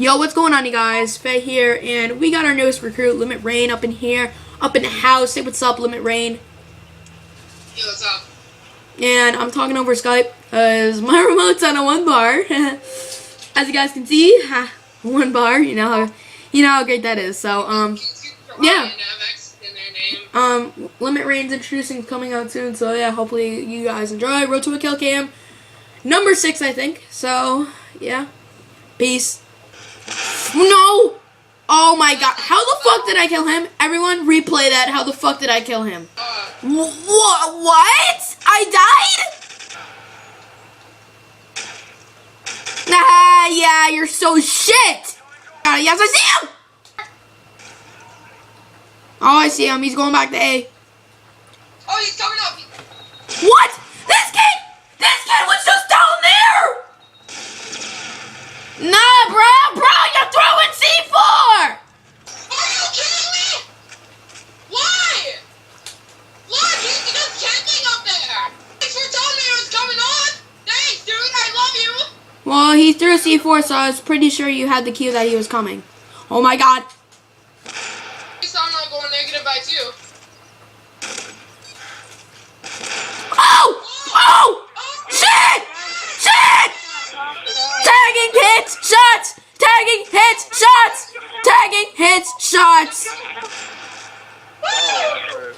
Yo, what's going on, you guys? Fayy here, and we got our newest recruit, Limit Rain, up in here, up in the house. Say what's up, Limit Rain. Yo, what's up? And I'm talking over Skype, because my remote's on a 1 bar. As you guys can see, 1 bar, you know how great that is. So, yeah. Limit Rain's introducing, coming out soon, so yeah, hopefully you guys enjoy. Road to a Kill Cam, number 6, I think. So, yeah. Peace. No! Oh my god. How the fuck did I kill him? Everyone, replay that. How the fuck did I kill him? What? I died? Nah, yeah, you're so shit. Yes, I see him. Oh, I see him. He's going back to A. Oh, he's coming up. What? This kid was just down there. Nah, bro, you're throwing C4! Are you kidding me? Why? Look, he's just camping up there. Thanks for telling me it was coming on. Thanks, dude, I love you. Well, he threw C4, so I was pretty sure you had the cue that he was coming. Oh my god. At least I'm not going negative by 2. Oh! Oh! Shit! Shit! Tagging hits, shots! Tagging hits, shots! Tagging hits, shots! Oh,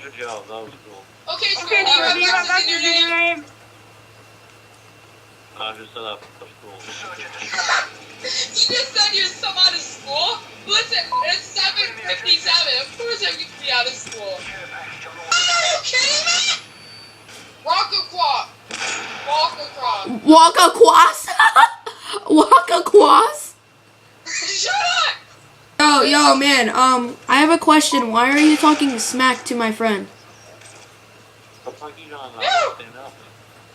good job, that was cool. Okay, so do you have access in your name? I just said that was cool. You just said you're some out of school? Listen, it's 7:57. Of course I can be out of school. Are you kidding me? Walk across. Walk across? Walk across? Shut up! Yo, man, I have a question. Why are you talking smack to my friend? The fuck you don't know? Stand up.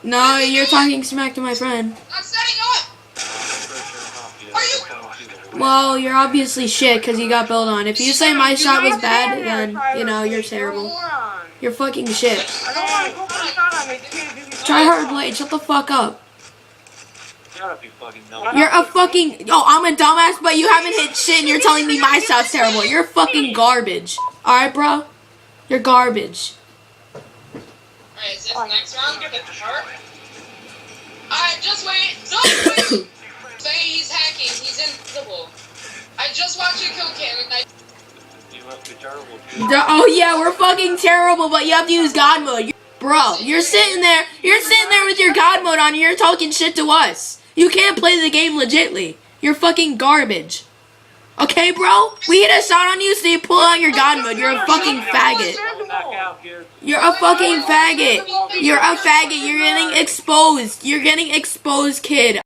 No, you're talking smack to my friend. I'm setting up! Are you? Well, you're obviously shit because you got built on. If you say my shot was bad, then, you know, you're terrible. You're fucking shit. I don't want to go for the shot on me. Try hard blade, shut the fuck up. Shut up, you fucking dumbass. You're a fucking... Oh, I'm a dumbass, but you haven't hit shit and you're telling me my shot's terrible. You're fucking garbage. Alright, bro? You're garbage. Alright, is this next round? Get the heart? Alright, just wait. Don't wait! Say he's hacking. He's invisible. I just watched a kill cam and I... You must be terrible, too. Oh, yeah, we're fucking terrible, but you have to use God mode. Bro, you're sitting there with your God mode on and you're talking shit to us. You can't play the game legitly. You're fucking garbage. Okay, bro? We hit a shot on you, so you pull out your God mode. You're a fucking faggot. You're a fucking faggot. You're a faggot. You're getting exposed. You're getting exposed, kid.